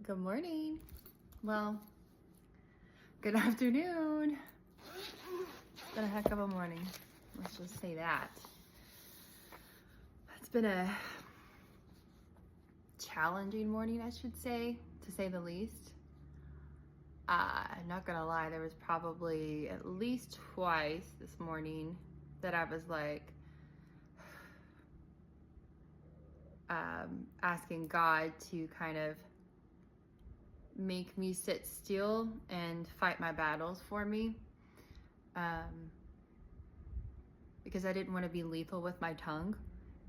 Good morning. Well, good afternoon. It's been a heck of a morning. Let's just say that. It's been a challenging morning, I should say, to say the least. I'm not gonna lie, there was probably at least twice this morning that I was like, asking God to kind of make me sit still and fight my battles for me, because I didn't want to be lethal with my tongue,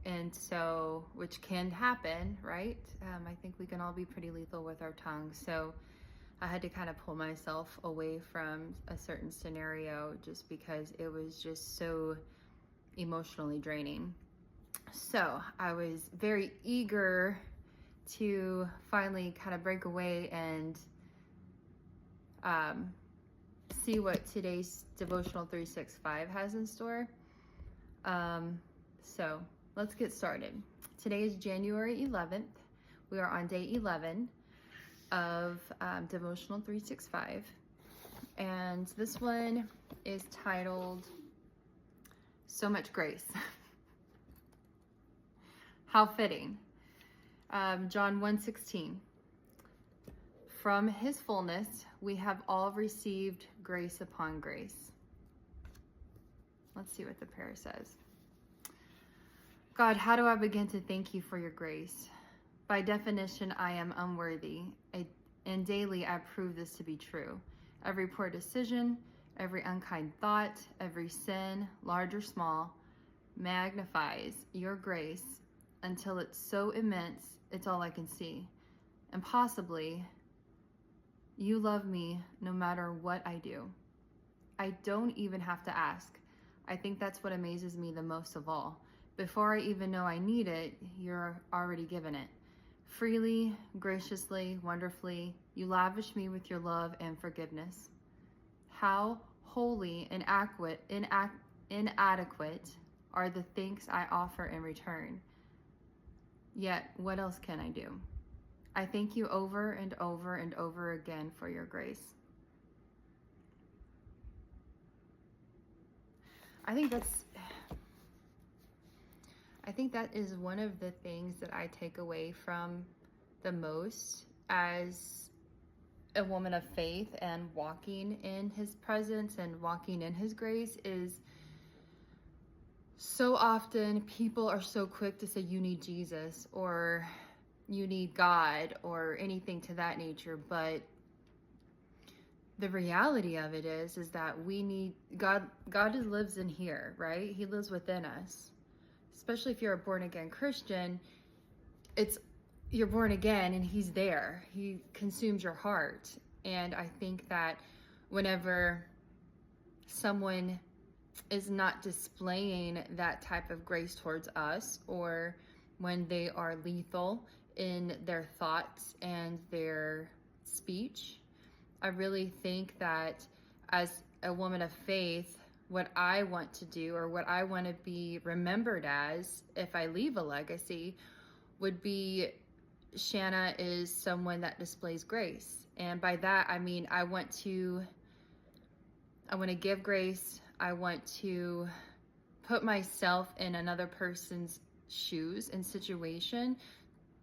and so, which can happen, right? I think we can all be pretty lethal with our tongue, so I had to kind of pull myself away from a certain scenario just because it was just so emotionally draining. So I was very eager to finally kind of break away and see what today's devotional 365 has in store. So let's get started. Today is January 11th. We are on day 11 of devotional 365. And this one is titled So Much Grace. How fitting. John 1:16. From his fullness, we have all received grace upon grace. Let's see what the prayer says. God, how do I begin to thank you for your grace? By definition, I am unworthy, and daily I prove this to be true. Every poor decision, every unkind thought, every sin, large or small, magnifies your grace until it's so immense, it's all I can see. And possibly, you love me no matter what I do. I don't even have to ask. I think that's what amazes me the most of all. Before I even know I need it, you're already given it. Freely, graciously, wonderfully, you lavish me with your love and forgiveness. How holy and inadequate are the thanks I offer in return. Yet, what else can I do? I thank you over and over and over again for your grace. I think that is one of the things that I take away from the most as a woman of faith and walking in his presence and walking in his grace is so often people are so quick to say you need Jesus or you need God or anything to that nature, but the reality of it is that we need God. God lives in here, right? He lives within us. Especially if you're a born again Christian, you're born again and he's there. He consumes your heart. And I think that whenever someone is not displaying that type of grace towards us, or when they are lethal in their thoughts and their speech, I really think that as a woman of faith, what I want to do or what I want to be remembered as if I leave a legacy would be Shanna is someone that displays grace. And by that, I mean, I want to give grace. I want to put myself in another person's shoes and situation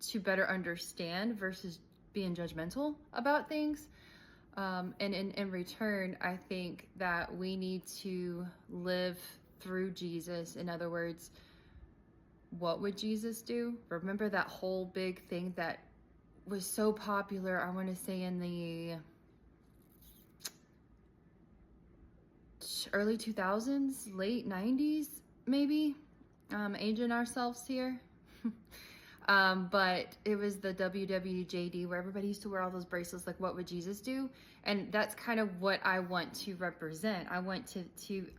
to better understand versus being judgmental about things. And in return, I think that we need to live through Jesus. In other words, what would Jesus do? Remember that whole big thing that was so popular, I want to say in the early 2000s, late 90s, maybe, aging ourselves here. But it was the WWJD where everybody used to wear all those bracelets, like what would Jesus do? And that's kind of what I want to represent. I want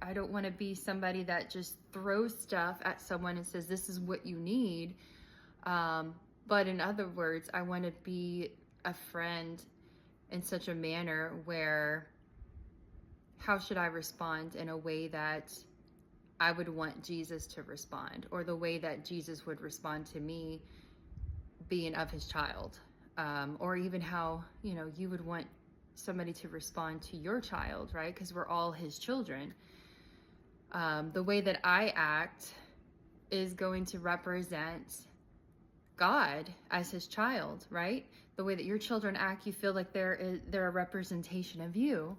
I don't want to be somebody that just throws stuff at someone and says, this is what you need. But in other words, I want to be a friend in such a manner where, how should I respond in a way that I would want Jesus to respond, or the way that Jesus would respond to me being of his child. or even how, you would want somebody to respond to your child, right? Because we're all his children. The way that I act is going to represent God as his child, right? The way that your children act, you feel like they're a representation of you.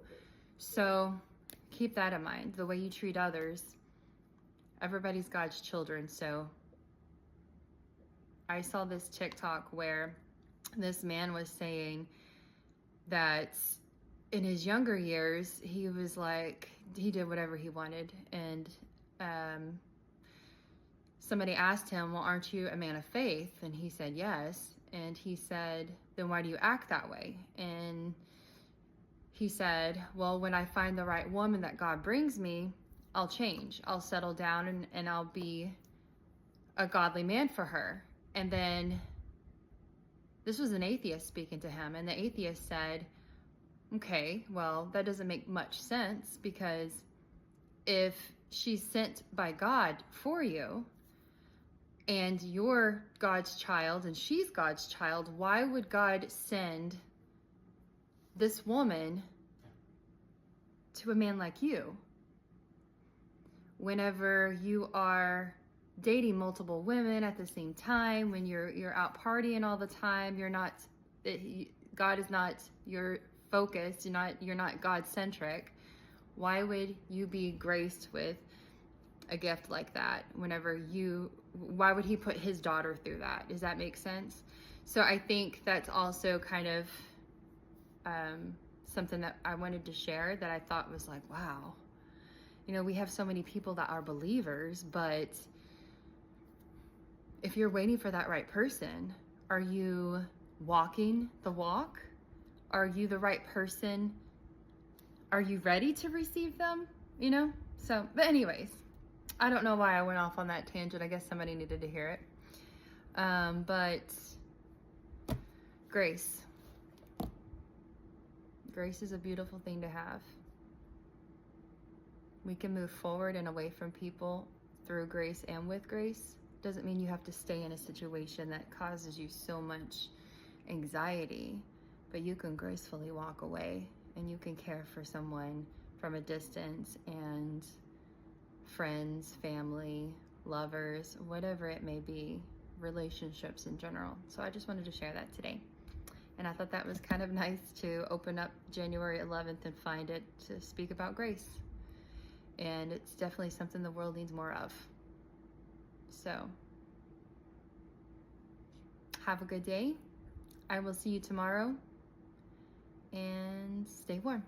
So keep that in mind. The way you treat others, everybody's God's children. So I saw this TikTok where this man was saying that in his younger years, he was like, he did whatever he wanted. And somebody asked him, well, aren't you a man of faith? And he said, yes. And he said, then why do you act that way? And he said, well, when I find the right woman that God brings me, I'll change. I'll settle down and I'll be a godly man for her. And then this was an atheist speaking to him. And the atheist said, okay, well, that doesn't make much sense, because if she's sent by God for you and you're God's child and she's God's child, why would God send this woman to a man like you? Whenever you are dating multiple women at the same time, when you're out partying all the time, God is not your focus, you're not God-centric. Why would you be graced with a gift like that? Why would he put his daughter through that? Does that make sense? So I think that's also kind of something that I wanted to share, that I thought was like, wow, we have so many people that are believers, but if you're waiting for that right person, are you walking the walk? Are you the right person? Are you ready to receive them? So, but anyways, I don't know why I went off on that tangent. I guess somebody needed to hear it. But grace. Grace is a beautiful thing to have. We can move forward and away from people through grace and with grace. Doesn't mean you have to stay in a situation that causes you so much anxiety, but you can gracefully walk away and you can care for someone from a distance, and friends, family, lovers, whatever it may be, relationships in general. So I just wanted to share that today. And I thought that was kind of nice to open up January 11th and find it to speak about grace. And it's definitely something the world needs more of. So have a good day. I will see you tomorrow, and stay warm.